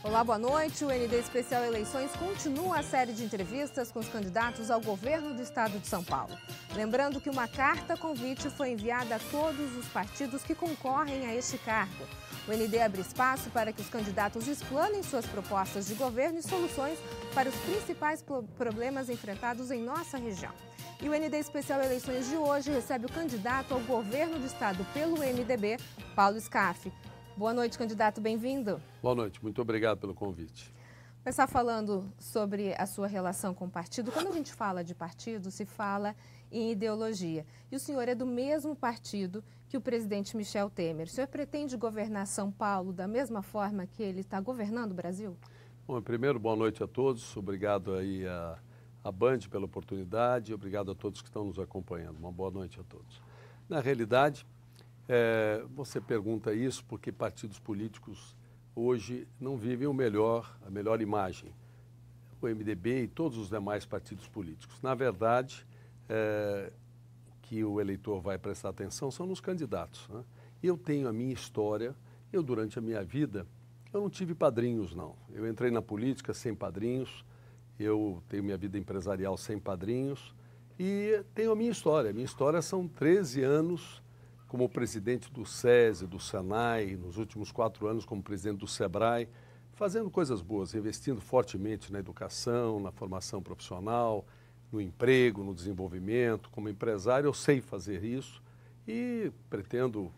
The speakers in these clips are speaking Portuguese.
Olá, boa noite. O ND Especial Eleições continua a série de entrevistas com os candidatos ao governo do estado de São Paulo. Lembrando que uma carta convite foi enviada a todos os partidos que concorrem a este cargo. O ND abre espaço para que os candidatos explanem suas propostas de governo e soluções para os principais problemas enfrentados em nossa região. E o ND Especial Eleições de hoje recebe o candidato ao governo do estado pelo MDB, Paulo Scaff. Boa noite, candidato, bem-vindo. Boa noite, muito obrigado pelo convite. Começar falando sobre a sua relação com o partido. Quando a gente fala de partido, se fala em ideologia. E o senhor é do mesmo partido que o presidente Michel Temer. O senhor pretende governar São Paulo da mesma forma que ele está governando o Brasil? Bom, primeiro, boa noite a todos. Obrigado aí a Band pela oportunidade. Obrigado a todos que estão nos acompanhando. Uma boa noite a todos. Na realidade, você pergunta isso porque partidos políticos hoje não vivem a melhor imagem. O MDB e todos os demais partidos políticos. Na verdade, o que o eleitor vai prestar atenção são nos candidatos, né? Eu tenho a minha história, durante a minha vida, eu não tive padrinhos, não. Eu entrei na política sem padrinhos, eu tenho minha vida empresarial sem padrinhos e tenho a minha história. Minha história são 13 anos como presidente do SESI, do SENAI, nos últimos 4 anos como presidente do SEBRAE, fazendo coisas boas, investindo fortemente na educação, na formação profissional, no emprego, no desenvolvimento. Como empresário, eu sei fazer isso e pretendo,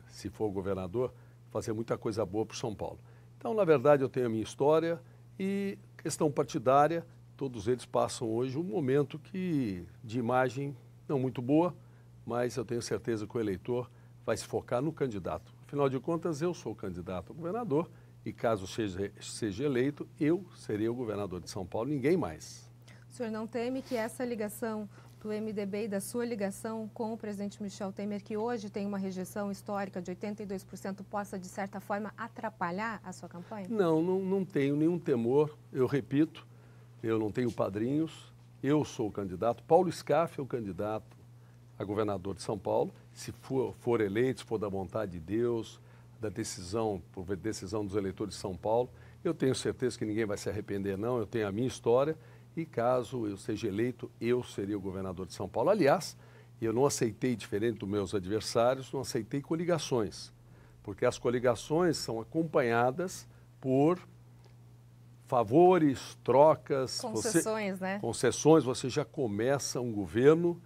se for governador, fazer muita coisa boa para o São Paulo. Então, na verdade, eu tenho a minha história e questão partidária, todos eles passam hoje um momento de imagem não muito boa, mas eu tenho certeza que o eleitor vai se focar no candidato. Afinal de contas, eu sou o candidato a governador e caso seja eleito, eu serei o governador de São Paulo, ninguém mais. O senhor não teme que essa ligação do MDB e da sua ligação com o presidente Michel Temer, que hoje tem uma rejeição histórica de 82%, possa, de certa forma, atrapalhar a sua campanha? Não tenho nenhum temor. Eu repito, eu não tenho padrinhos, eu sou o candidato. Paulo Scaff é o candidato a governador de São Paulo. Se for eleito, se for da vontade de Deus, por decisão dos eleitores de São Paulo, eu tenho certeza que ninguém vai se arrepender, não. Eu tenho a minha história e caso eu seja eleito, eu seria o governador de São Paulo. Aliás, eu não aceitei, diferente dos meus adversários, não aceitei coligações, porque as coligações são acompanhadas por favores, trocas. Concessões, né? Concessões, você já começa um governo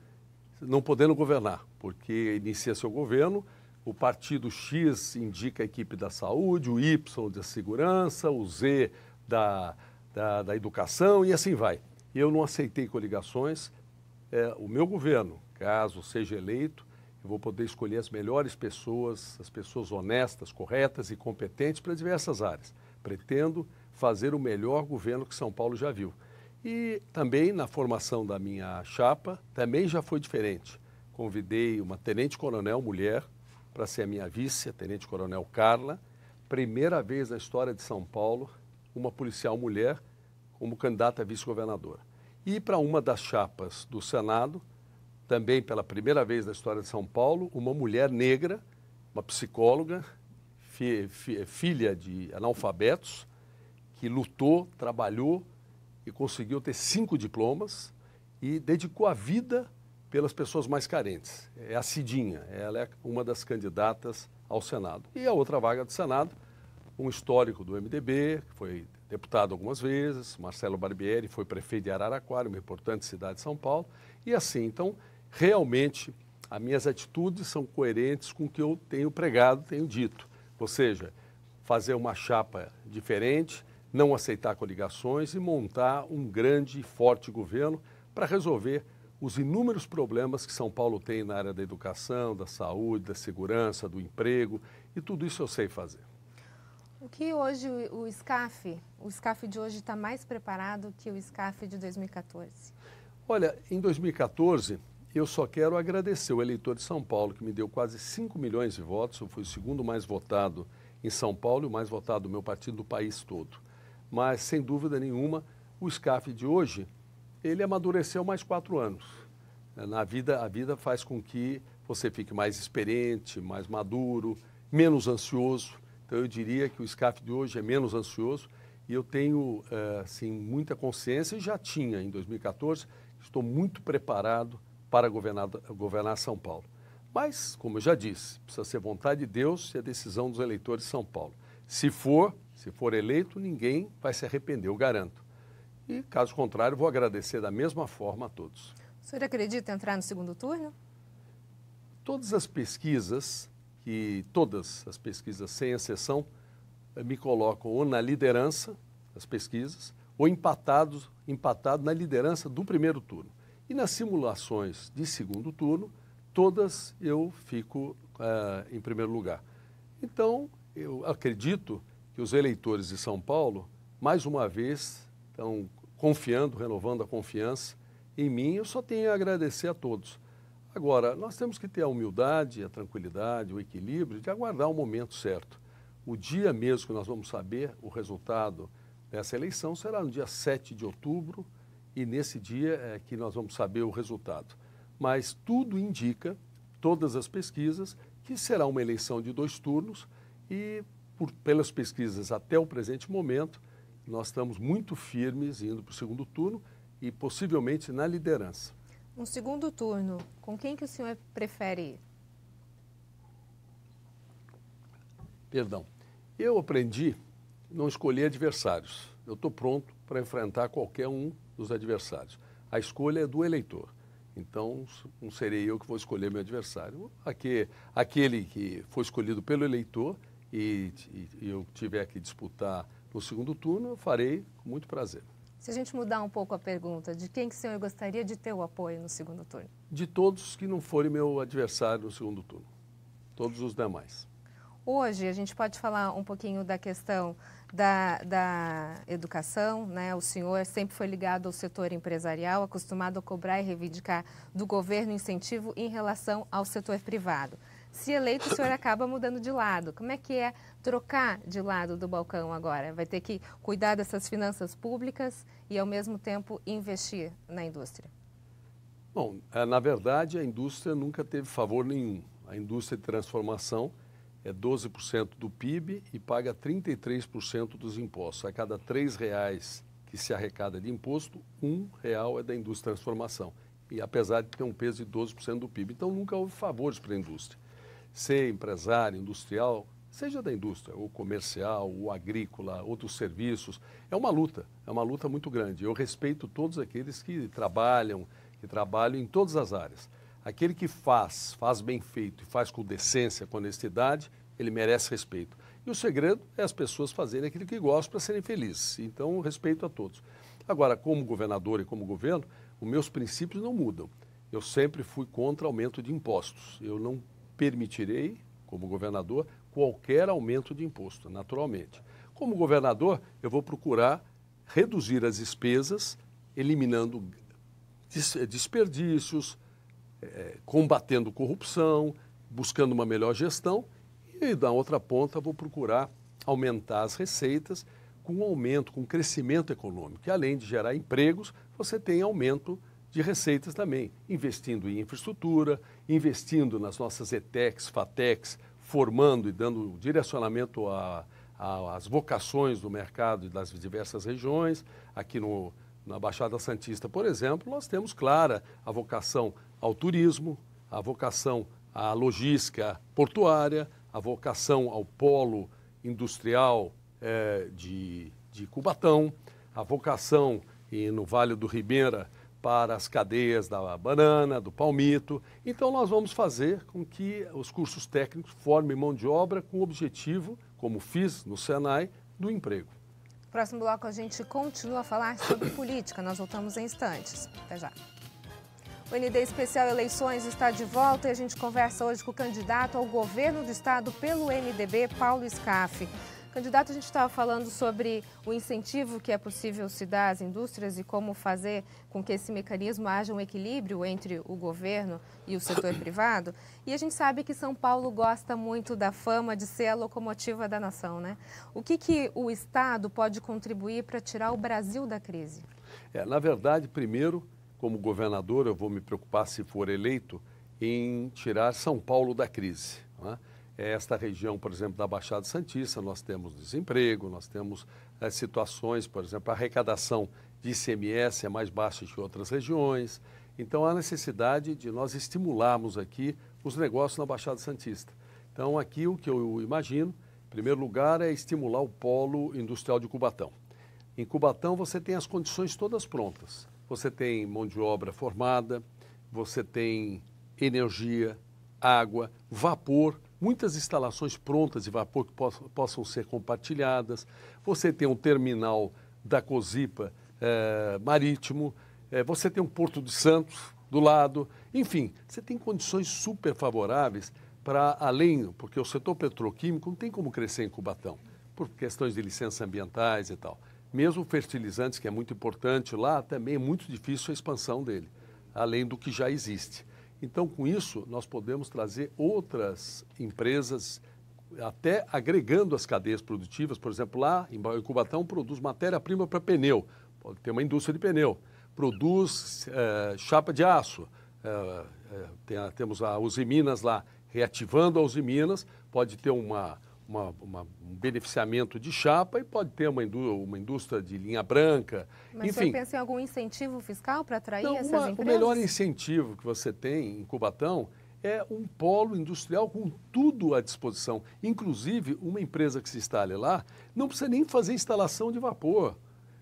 não podendo governar, porque inicia seu governo, o partido X indica a equipe da saúde, o Y da segurança, o Z da educação e assim vai. Eu não aceitei coligações. O meu governo, caso seja eleito, eu vou poder escolher as melhores pessoas, as pessoas honestas, corretas e competentes para diversas áreas. Pretendo fazer o melhor governo que São Paulo já viu. E também na formação da minha chapa, também já foi diferente. Convidei uma tenente-coronel mulher para ser a minha vice, a tenente-coronel Carla. Primeira vez na história de São Paulo, uma policial mulher como candidata a vice-governadora. E para uma das chapas do Senado, também pela primeira vez na história de São Paulo, uma mulher negra, uma psicóloga, filha de analfabetos, que lutou, trabalhou e conseguiu ter 5 diplomas e dedicou a vida pelas pessoas mais carentes. É a Cidinha, ela é uma das candidatas ao Senado. E a outra vaga do Senado, um histórico do MDB, que foi deputado algumas vezes, Marcelo Barbieri, foi prefeito de Araraquara, uma importante cidade de São Paulo. E assim, então, realmente, as minhas atitudes são coerentes com o que eu tenho pregado, tenho dito. Ou seja, fazer uma chapa diferente, não aceitar coligações e montar um grande e forte governo para resolver os inúmeros problemas que São Paulo tem na área da educação, da saúde, da segurança, do emprego, e tudo isso eu sei fazer. O que hoje o Scaff de hoje está mais preparado que o Scaff de 2014? Olha, em 2014, eu só quero agradecer o eleitor de São Paulo, que me deu quase 5 milhões de votos. Eu fui o segundo mais votado em São Paulo e o mais votado do meu partido do país todo. Mas, sem dúvida nenhuma, o Scaff de hoje, ele amadureceu mais 4 anos. A vida faz com que você fique mais experiente, mais maduro, menos ansioso. Então, eu diria que o SCAF de hoje é menos ansioso e eu tenho, assim, muita consciência, e já tinha em 2014, estou muito preparado para governar São Paulo. Mas, como eu já disse, precisa ser vontade de Deus e a decisão dos eleitores de São Paulo. Se for eleito, ninguém vai se arrepender, eu garanto. E, caso contrário, vou agradecer da mesma forma a todos. O senhor acredita em entrar no segundo turno? Todas as pesquisas, sem exceção, me colocam ou na liderança das pesquisas ou empatado na liderança do primeiro turno. E nas simulações de segundo turno, todas eu fico em primeiro lugar. Então, eu acredito que os eleitores de São Paulo, mais uma vez, estão confiando, renovando a confiança em mim. Eu só tenho a agradecer a todos. Agora, nós temos que ter a humildade, a tranquilidade, o equilíbrio de aguardar o momento certo. O dia mesmo que nós vamos saber o resultado dessa eleição será no dia 7 de outubro e nesse dia é que nós vamos saber o resultado. Mas tudo indica, todas as pesquisas, que será uma eleição de 2 turnos e, pelas pesquisas até o presente momento, nós estamos muito firmes indo para o segundo turno e possivelmente na liderança. Um segundo turno, com quem que o senhor prefere ir? Perdão. Eu aprendi a não escolher adversários. Eu estou pronto para enfrentar qualquer um dos adversários. A escolha é do eleitor. Então, não serei eu que vou escolher meu adversário. Aquele que foi escolhido pelo eleitor e eu tiver que disputar no segundo turno, eu farei com muito prazer. Se a gente mudar um pouco a pergunta, de quem que o senhor gostaria de ter o apoio no segundo turno? De todos que não forem meu adversário no segundo turno. Todos os demais. Hoje, a gente pode falar um pouquinho da questão da educação, né? O senhor sempre foi ligado ao setor empresarial, acostumado a cobrar e reivindicar do governo incentivo em relação ao setor privado. Se eleito, o senhor acaba mudando de lado. Como é que é trocar de lado do balcão agora? Vai ter que cuidar dessas finanças públicas e, ao mesmo tempo, investir na indústria? Bom, na verdade, a indústria nunca teve favor nenhum. A indústria de transformação é 12% do PIB e paga 33% dos impostos. A cada R$3 que se arrecada de imposto, R$1 é da indústria de transformação. E apesar de ter um peso de 12% do PIB. Então, nunca houve favores para a indústria. Ser empresário, industrial, seja da indústria, ou comercial, ou agrícola, outros serviços, é uma luta muito grande. Eu respeito todos aqueles que trabalham em todas as áreas. Aquele que faz bem feito e faz com decência, com honestidade, ele merece respeito. E o segredo é as pessoas fazerem aquilo que gostam para serem felizes. Então, respeito a todos. Agora, como governador e como governo, os meus princípios não mudam. Eu sempre fui contra aumento de impostos. Eu não permitirei, como governador, qualquer aumento de imposto, naturalmente. Como governador, eu vou procurar reduzir as despesas, eliminando desperdícios, combatendo corrupção, buscando uma melhor gestão e, da outra ponta, vou procurar aumentar as receitas com aumento, com crescimento econômico. E, além de gerar empregos, você tem aumento de receitas também, investindo em infraestrutura, investindo nas nossas ETECs, FATECs, formando e dando direcionamento às vocações do mercado e das diversas regiões. Aqui na Baixada Santista, por exemplo, nós temos clara a vocação ao turismo, a vocação à logística portuária, a vocação ao polo industrial de Cubatão, a vocação no Vale do Ribeira para as cadeias da banana, do palmito. Então, nós vamos fazer com que os cursos técnicos formem mão de obra com o objetivo, como fiz no Senai, do emprego. No próximo bloco, a gente continua a falar sobre política. Nós voltamos em instantes. Até já. O ND Especial Eleições está de volta e a gente conversa hoje com o candidato ao governo do estado pelo MDB, Paulo Scaff. Candidato, a gente estava falando sobre o incentivo que é possível se dar às indústrias e como fazer com que esse mecanismo haja um equilíbrio entre o governo e o setor privado. E a gente sabe que São Paulo gosta muito da fama de ser a locomotiva da nação, né? O que o Estado pode contribuir para tirar o Brasil da crise? Na verdade, primeiro, como governador, eu vou me preocupar, se for eleito, em tirar São Paulo da crise, né? Esta região, por exemplo, da Baixada Santista, nós temos desemprego, nós temos situações, por exemplo, a arrecadação de ICMS é mais baixa que outras regiões. Então, há necessidade de nós estimularmos aqui os negócios na Baixada Santista. Então, aqui o que eu imagino, em primeiro lugar, é estimular o polo industrial de Cubatão. Em Cubatão, você tem as condições todas prontas. Você tem mão de obra formada, você tem energia, água, vapor, muitas instalações prontas de vapor que possam ser compartilhadas. Você tem um terminal da Cosipa marítimo, você tem um Porto de Santos do lado. Enfim, você tem condições super favoráveis para além, porque o setor petroquímico não tem como crescer em Cubatão, por questões de licenças ambientais e tal. Mesmo fertilizantes, que é muito importante lá, também é muito difícil a expansão dele, além do que já existe. Então, com isso, nós podemos trazer outras empresas, até agregando as cadeias produtivas. Por exemplo, lá em Cubatão produz matéria-prima para pneu, pode ter uma indústria de pneu, produz chapa de aço, temos a Usiminas lá, reativando a Usiminas, pode ter um beneficiamento de chapa e pode ter uma indústria de linha branca. Mas enfim, você pensa em algum incentivo fiscal para atrair essas empresas? O melhor incentivo que você tem em Cubatão é um polo industrial com tudo à disposição. Inclusive, uma empresa que se instale lá não precisa nem fazer instalação de vapor.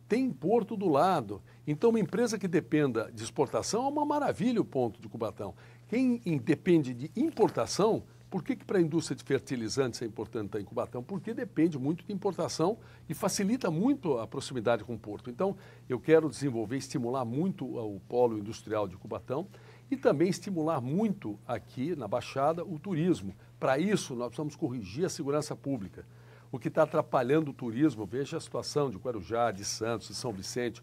Tem porto do lado. Então, uma empresa que dependa de exportação é uma maravilha o ponto de Cubatão. Quem depende de importação, por que para a indústria de fertilizantes é importante estar em Cubatão? Porque depende muito de importação e facilita muito a proximidade com o porto. Então, eu quero desenvolver, estimular muito o polo industrial de Cubatão e também estimular muito aqui na Baixada o turismo. Para isso, nós precisamos corrigir a segurança pública. O que está atrapalhando o turismo, veja a situação de Guarujá, de Santos, de São Vicente,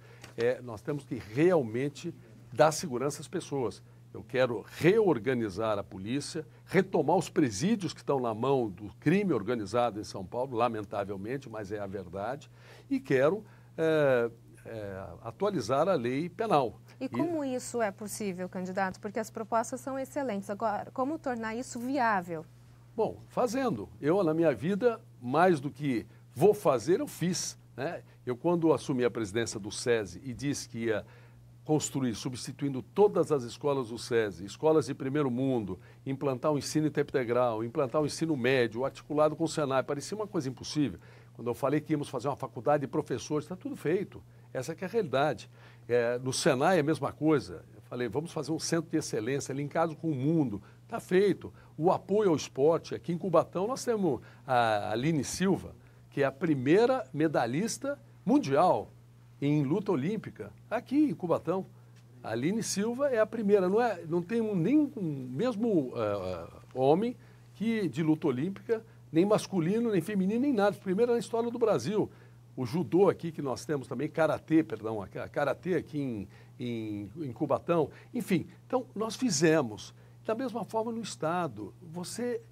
nós temos que realmente dar segurança às pessoas. Eu quero reorganizar a polícia, retomar os presídios que estão na mão do crime organizado em São Paulo, lamentavelmente, mas é a verdade, e quero atualizar a lei penal. E como isso é possível, candidato? Porque as propostas são excelentes. Agora, como tornar isso viável? Bom, fazendo. Eu, na minha vida, mais do que vou fazer, eu fiz, né? Eu, quando assumi a presidência do SESI e disse que ia construir, substituindo todas as escolas do SESI, escolas de primeiro mundo, implantar o ensino em tempo integral, implantar o ensino médio, articulado com o Senai, parecia uma coisa impossível. Quando eu falei que íamos fazer uma faculdade de professores, está tudo feito. Essa que é a realidade. No Senai é a mesma coisa. Eu falei, vamos fazer um centro de excelência linkado com o mundo. Está feito. O apoio ao esporte. Aqui em Cubatão nós temos a Aline Silva, que é a primeira medalhista mundial em luta olímpica, aqui em Cubatão. A Aline Silva é a primeira, não tem nem mesmo homem de luta olímpica, nem masculino, nem feminino, nem nada. Primeira na história do Brasil. O judô aqui que nós temos também, karatê aqui em Cubatão. Enfim, então nós fizemos. Da mesma forma no Estado, você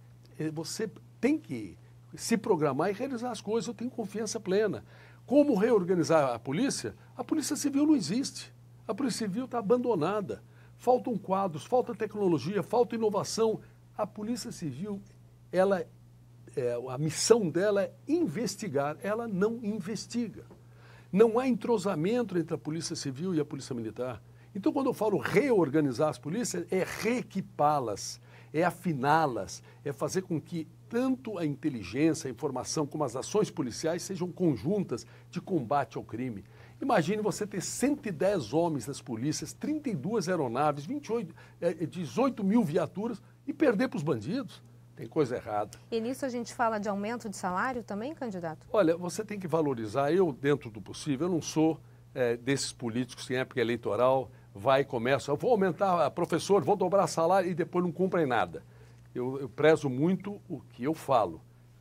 tem que se programar e realizar as coisas, eu tenho confiança plena. Como reorganizar a Polícia? A Polícia Civil não existe. A Polícia Civil está abandonada. Faltam quadros, falta tecnologia, falta inovação. A Polícia Civil, a missão dela é investigar, ela não investiga. Não há entrosamento entre a Polícia Civil e a Polícia Militar. Então, quando eu falo reorganizar as polícias, é reequipá-las, é afiná-las, é fazer com que tanto a inteligência, a informação, como as ações policiais sejam conjuntas de combate ao crime. Imagine você ter 110 homens nas polícias, 32 aeronaves, 18 mil viaturas e perder para os bandidos. Tem coisa errada. E nisso a gente fala de aumento de salário também, candidato? Olha, você tem que valorizar. Eu, dentro do possível, eu não sou desses políticos que em época eleitoral vai e começa, eu vou aumentar, professor, vou dobrar salário e depois não cumprem nada. Eu prezo muito o que eu falo.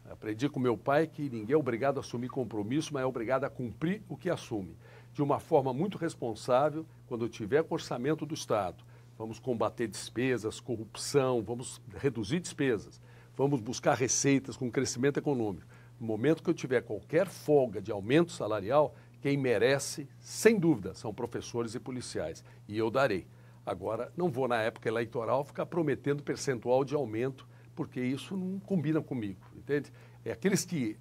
Aprendi com meu pai que ninguém é obrigado a assumir compromisso, mas é obrigado a cumprir o que assume. De uma forma muito responsável, quando eu tiver com o orçamento do Estado, vamos combater despesas, corrupção, vamos reduzir despesas, vamos buscar receitas com crescimento econômico. No momento que eu tiver qualquer folga de aumento salarial, quem merece, sem dúvida, são professores e policiais. E eu darei. Agora, não vou, na época eleitoral, ficar prometendo percentual de aumento porque isso não combina comigo, entende? Aqueles que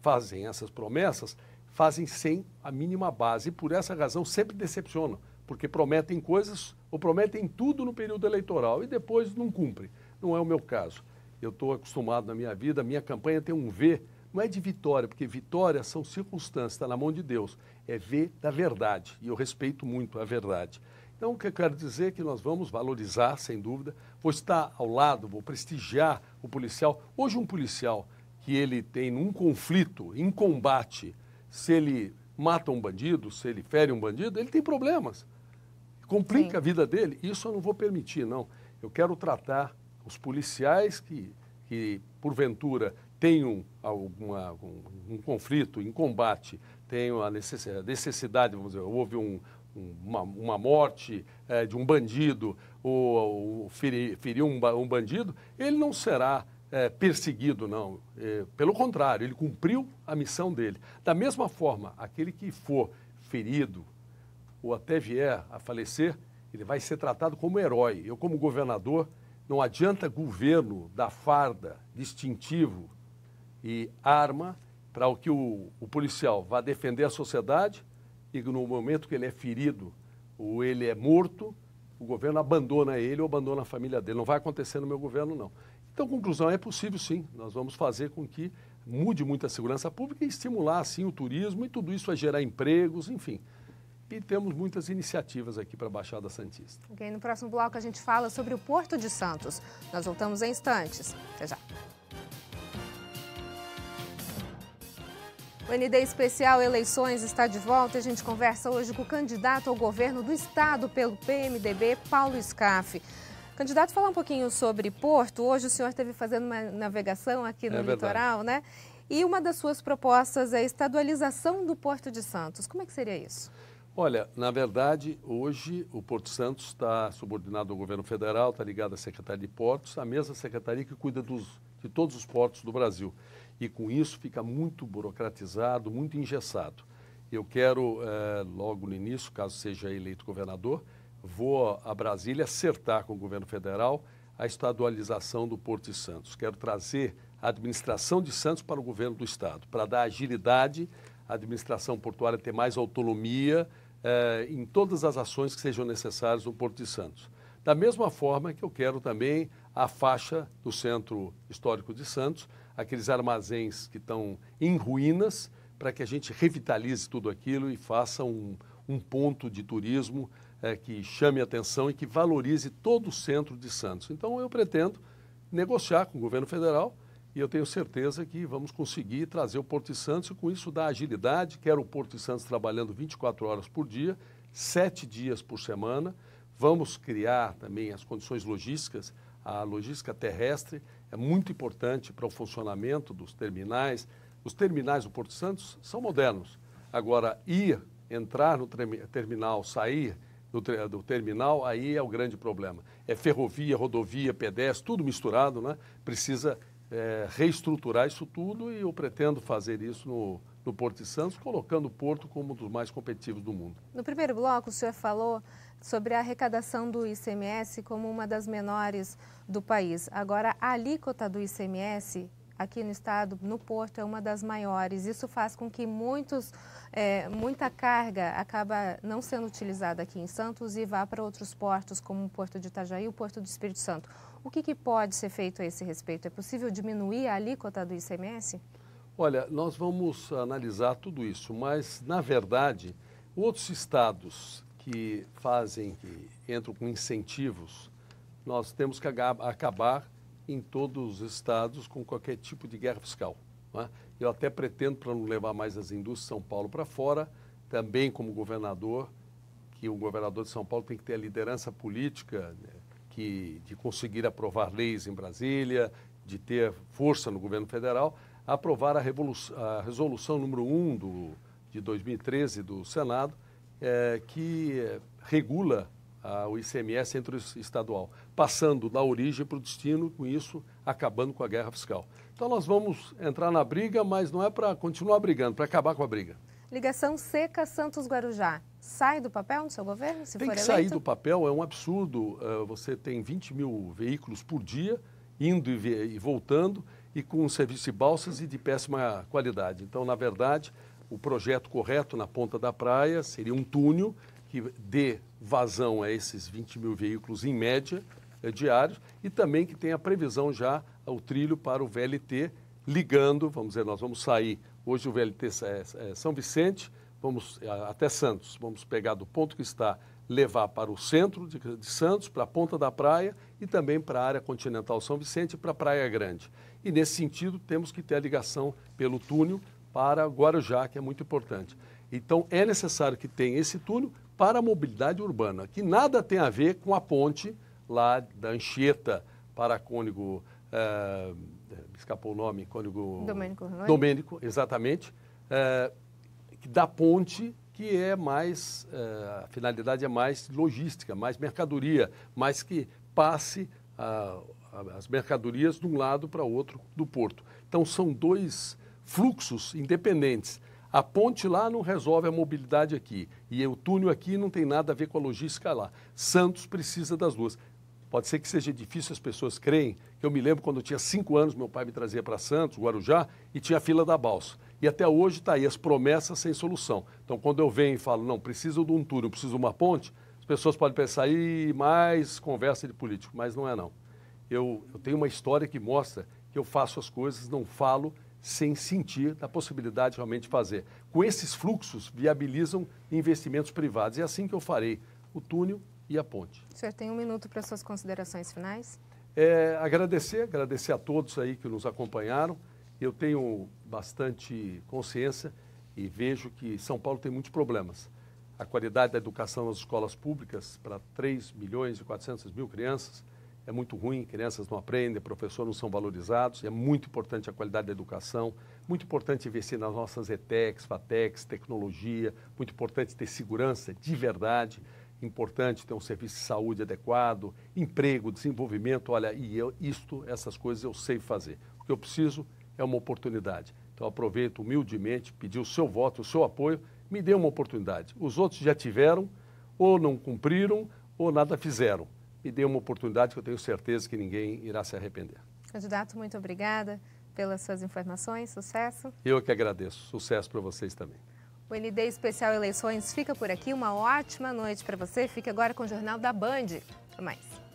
fazem essas promessas fazem sem a mínima base e por essa razão sempre decepcionam, porque prometem coisas ou prometem tudo no período eleitoral e depois não cumprem. Não é o meu caso. Eu estou acostumado na minha vida, a minha campanha tem um V, não é de vitória, porque vitória são circunstâncias, está na mão de Deus. É V da verdade, e eu respeito muito a verdade. Então, o que eu quero dizer é que nós vamos valorizar, sem dúvida, vou estar ao lado, vou prestigiar o policial. Hoje, um policial que ele tem um conflito, em combate, se ele mata um bandido, se ele fere um bandido, ele tem problemas. Complica a vida dele. Isso eu não vou permitir, não. Eu quero tratar os policiais que porventura, tenham um conflito em combate, tenham a necessidade, vamos dizer, houve uma morte de um bandido ou feriu um bandido, ele não será perseguido, não. Pelo contrário, ele cumpriu a missão dele. Da mesma forma, aquele que for ferido ou até vier a falecer, ele vai ser tratado como herói. Eu, como governador, não adianta governo dar farda, distintivo e arma para que o policial vá defender a sociedade e que no momento que ele é ferido ou ele é morto, o governo abandona ele ou abandona a família dele. Não vai acontecer no meu governo, não. Então, conclusão, é possível sim. Nós vamos fazer com que mude muito a segurança pública e estimular, sim, o turismo e tudo isso vai gerar empregos, enfim. E temos muitas iniciativas aqui para a Baixada Santista. Ok, no próximo bloco a gente fala sobre o Porto de Santos. Nós voltamos em instantes. Até já. O ND Especial Eleições está de volta. A gente conversa hoje com o candidato ao governo do estado pelo PMDB, Paulo Scaff. Candidato, falar um pouquinho sobre Porto. Hoje o senhor esteve fazendo uma navegação aqui no litoral, né? E uma das suas propostas é a estadualização do Porto de Santos. Como é que seria isso? Olha, na verdade, hoje o Porto Santos está subordinado ao governo federal, está ligado à Secretaria de Portos, a mesma secretaria que cuida de todos os portos do Brasil. E com isso fica muito burocratizado, muito engessado. Eu quero, logo no início, caso seja eleito governador, vou a Brasília acertar com o governo federal a estadualização do Porto de Santos. Quero trazer a administração de Santos para o governo do estado, para dar agilidade, a administração portuária ter mais autonomia em todas as ações que sejam necessárias no Porto de Santos. Da mesma forma que eu quero também a faixa do Centro Histórico de Santos, aqueles armazéns que estão em ruínas, para que a gente revitalize tudo aquilo e faça um ponto de turismo que chame a atenção e que valorize todo o centro de Santos. Então, eu pretendo negociar com o governo federal e eu tenho certeza que vamos conseguir trazer o Porto de Santos e, com isso, dar agilidade. Quero o Porto de Santos trabalhando 24 horas por dia, 7 dias por semana. Vamos criar também as condições logísticas. A logística terrestre é muito importante para o funcionamento dos terminais. Os terminais do Porto de Santos são modernos. Agora, entrar no terminal, sair do terminal, aí é o grande problema. É ferrovia, rodovia, pedestre, tudo misturado, né? Precisa reestruturar isso tudo e eu pretendo fazer isso no Porto de Santos, colocando o Porto como um dos mais competitivos do mundo. No primeiro bloco, o senhor falou sobre a arrecadação do ICMS como uma das menores do país. Agora, a alíquota do ICMS aqui no estado, no Porto, é uma das maiores. Isso faz com que muita carga acaba não sendo utilizada aqui em Santos e vá para outros portos, como o Porto de Itajaí e o Porto do Espírito Santo. O que pode ser feito a esse respeito? É possível diminuir a alíquota do ICMS? Olha, nós vamos analisar tudo isso, mas, na verdade, outros estados que entram com incentivos, nós temos que acabar em todos os estados com qualquer tipo de guerra fiscal. Né? Eu até pretendo, para não levar mais as indústrias de São Paulo para fora, também como governador, que o governador de São Paulo tem que ter a liderança política, né, de conseguir aprovar leis em Brasília, de ter força no governo federal, aprovar a resolução número 1 de 2013 do Senado, que regula o ICMS entre o estadual, passando da origem para o destino, com isso acabando com a guerra fiscal. Então nós vamos entrar na briga, mas não é para continuar brigando, para acabar com a briga. Ligação seca Santos-Guarujá. Sai do papel no seu governo, se for eleito? Tem que sair do papel, é um absurdo. Você tem 20 mil veículos por dia indo e voltando, e com um serviço de balsas e de péssima qualidade. Então, na verdade, o projeto correto na ponta da praia seria um túnel que dê vazão a esses 20 mil veículos em média diários e também que tenha previsão já ao trilho para o VLT, ligando, vamos dizer, nós vamos sair, hoje o VLT é São Vicente, vamos até Santos, vamos pegar do ponto que está, levar para o centro de Santos, para a ponta da praia e também para a área continental São Vicente e para a Praia Grande. E nesse sentido temos que ter a ligação pelo túnel para Guarujá, que é muito importante. Então é necessário que tenha esse túnel para a mobilidade urbana, que nada tem a ver com a ponte lá da Anchieta para Cônego, me escapou o nome, Cônego... Domênico, exatamente, da ponte que é mais, a finalidade é mais logística, mais mercadoria, mais que passe as mercadorias de um lado para outro do porto. Então são dois fluxos independentes. A ponte lá não resolve a mobilidade aqui e o túnel aqui não tem nada a ver com a logística lá. Santos precisa das duas. Pode ser que seja difícil, as pessoas creem. Eu me lembro quando eu tinha 5 anos, meu pai me trazia para Santos, Guarujá, e tinha a fila da balsa. E até hoje está aí as promessas sem solução. Então, quando eu venho e falo, não, preciso de um túnel, preciso de uma ponte, as pessoas podem pensar, aí mais conversa de político, mas não é não. Eu tenho uma história que mostra que eu faço as coisas, não falo sem sentir da possibilidade de realmente fazer. Com esses fluxos, viabilizam investimentos privados. É assim que eu farei o túnel e a ponte. O senhor tem 1 minuto para suas considerações finais? Agradecer a todos aí que nos acompanharam. Eu tenho bastante consciência e vejo que São Paulo tem muitos problemas. A qualidade da educação nas escolas públicas para 3.400.000 crianças é muito ruim, crianças não aprendem, professores não são valorizados, é muito importante a qualidade da educação, muito importante investir nas nossas ETECs, FATECs, tecnologia, muito importante ter segurança de verdade, importante ter um serviço de saúde adequado, emprego, desenvolvimento, olha, essas coisas eu sei fazer. O que eu preciso é uma oportunidade. Então, aproveito humildemente, pedir o seu voto, o seu apoio, me dê uma oportunidade. Os outros já tiveram, ou não cumpriram, ou nada fizeram. Me dê uma oportunidade que eu tenho certeza que ninguém irá se arrepender. Candidato, muito obrigada pelas suas informações. Sucesso. Eu que agradeço. Sucesso para vocês também. O ND Especial Eleições fica por aqui. Uma ótima noite para você. Fique agora com o Jornal da Band. Até mais.